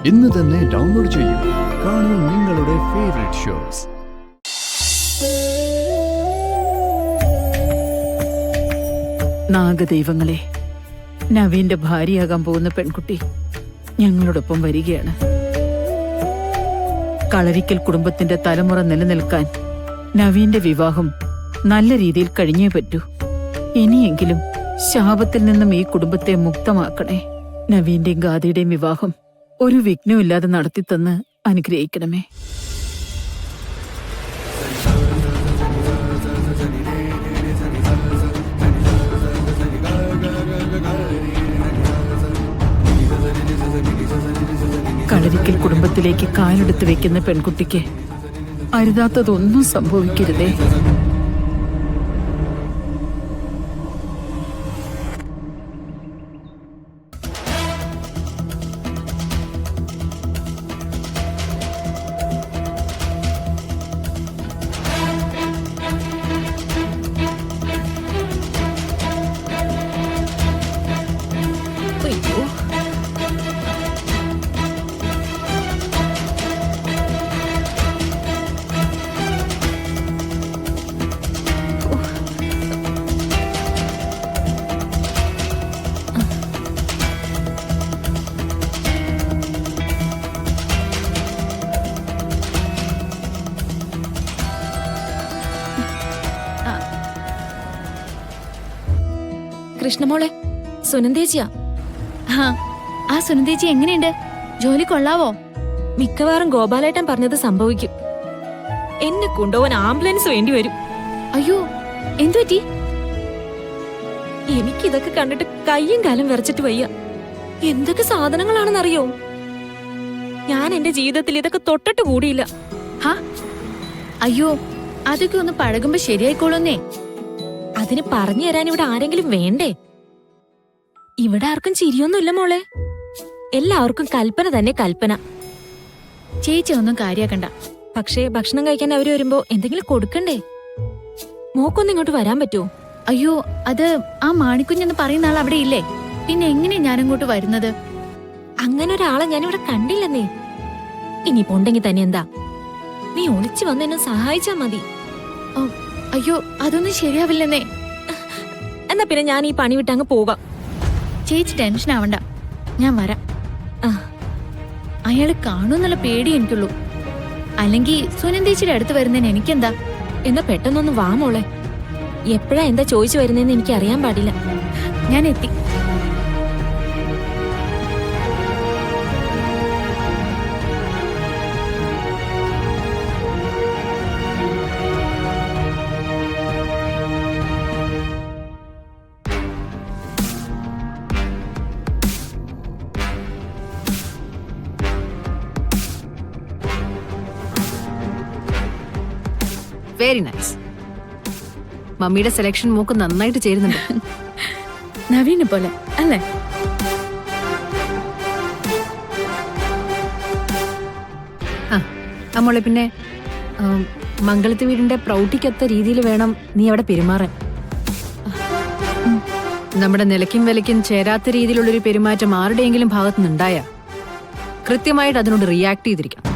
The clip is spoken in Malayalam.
ഇന്ന് തന്നെ ഡൗൺലോഡ് ചെയ്യൂ. കാണൂ നിങ്ങളുടെ ഫേവറേറ്റ് ഷോസ്. നാഗദൈവങ്ങളെ, നവീന്റെ ഭാര്യയാകാൻ പോകുന്ന പെൺകുട്ടി ഞങ്ങളോടൊപ്പം വരികയാണ്. കളരിക്കൽ കുടുംബത്തിന്റെ തലമുറ നിലനിൽക്കാൻ നവീന്റെ വിവാഹം നല്ല രീതിയിൽ കഴിഞ്ഞേ പറ്റൂ. ഇനിയെങ്കിലും ശാപത്തിൽ നിന്നും ഈ കുടുംബത്തെ മുക്തമാക്കണേ. നവീന്റെയും ഗാഥയുടെയും വിവാഹം ഒരു വിഘ്നമില്ലാതെ നടത്തിത്തന്ന് അനുഗ്രഹിക്കണമേ. കളരിക്കൽ കുടുംബത്തിലേക്ക് കാലെടുത്ത് വെക്കുന്ന പെൺകുട്ടിക്ക് അരുതാത്തതൊന്നും സംഭവിക്കരുതേ. കൃഷ്ണമോളെ, സുനന്ദേച്ചിയാ. ആ സുനന്ദേച്ചി എങ്ങനെയുണ്ട്? ജോലി കൊള്ളാവോ? മിക്കവാറും ഗോപാലേട്ടൻ പറഞ്ഞത് സംഭവിക്കും. എന്നെ കൊണ്ടുപോവാൻ ആംബുലൻസ് വേണ്ടി വരും. അയ്യോ, എന്തുപറ്റി? എനിക്കിതൊക്കെ കണ്ടിട്ട് കയ്യും കാലും വിറച്ചിട്ട് വയ്യ. എന്തൊക്കെ സാധനങ്ങളാണെന്നറിയോ? ഞാൻ എന്റെ ജീവിതത്തിൽ ഇതൊക്കെ തൊട്ടിട്ട് കൂടിയില്ല. അയ്യോ, അതൊക്കെ ഒന്ന് പഴകുമ്പോ ശരിയായിക്കോളൂന്നേ. അതിന് പറഞ്ഞു തരാൻ ഇവിടെ ആരെങ്കിലും വേണ്ടേ? ഇവിടെ ആർക്കും ചിരിയൊന്നുമില്ല മോളെ. എല്ലാവർക്കും കൽപ്പന തന്നെ കൽപ്പന. ചേച്ചി ഒന്നും കാര്യാക്കണ്ട. പക്ഷേ ഭക്ഷണം കഴിക്കാൻ അവര് വരുമ്പോ എന്തെങ്കിലും കൊടുക്കണ്ടേ? മോക്കൊന്നും ഇങ്ങോട്ട് വരാൻ പറ്റുമോ? അയ്യോ, അത് ആ മാണിക്കുഞ്ഞെന്ന് പറയുന്ന ആൾ അവിടെ ഇല്ലേ? പിന്നെ എങ്ങനെയാ ഞാനിങ്ങോട്ട് വരുന്നത്? അങ്ങനെ ഒരാളെ ഞാനിവിടെ കണ്ടില്ലെന്നേ. ഇനിയിപ്പോ ഉണ്ടെങ്കിൽ തന്നെ എന്താ? നീ ഒളിച്ചു വന്ന് എന്നെ സഹായിച്ചാ മതി. അയ്യോ, അതൊന്നും ശരിയാവില്ലെന്നേ. എന്നാ പിന്നെ ഞാൻ ഈ പണി വിട്ട് അങ്ങ് പോവാം. ചേച്ചി ടെൻഷൻ ആവണ്ട, ഞാൻ വരാം. അയാള് കാണുന്നുള്ള പേടി എനിക്കുള്ളൂ. അല്ലെങ്കിൽ സുനന്ദേച്ചിയുടെ അടുത്ത് വരുന്നതിന് എനിക്കെന്താ? എന്നാ പെട്ടെന്നൊന്ന് വാ മോളെ. എപ്പോഴാ എന്താ ചോദിച്ചു വരുന്നതെന്ന് എനിക്ക് അറിയാൻ പാടില്ല. ഞാൻ എത്തി. Very nice. മമ്മിയുടെ സെലക്ഷൻ മോക്ക് നന്നായിട്ട് ചേരുന്നുണ്ട്. നവീനെ പോലെ അല്ലേ? മോളെ, പിന്നെ മംഗളത്ത് വീടിന്റെ പ്രൗഢിക്കൊത്ത രീതിയിൽ വേണം നീ അവിടെ പെരുമാറാൻ. നമ്മുടെ നിലയ്ക്കും വിലയ്ക്കും ചേരാത്ത രീതിയിലുള്ളൊരു പെരുമാറ്റം ആരുടെയെങ്കിലും ഭാഗത്തുനിന്നുണ്ടായാ കൃത്യമായിട്ട് അതിനോട് റിയാക്ട് ചെയ്തിരിക്കണം.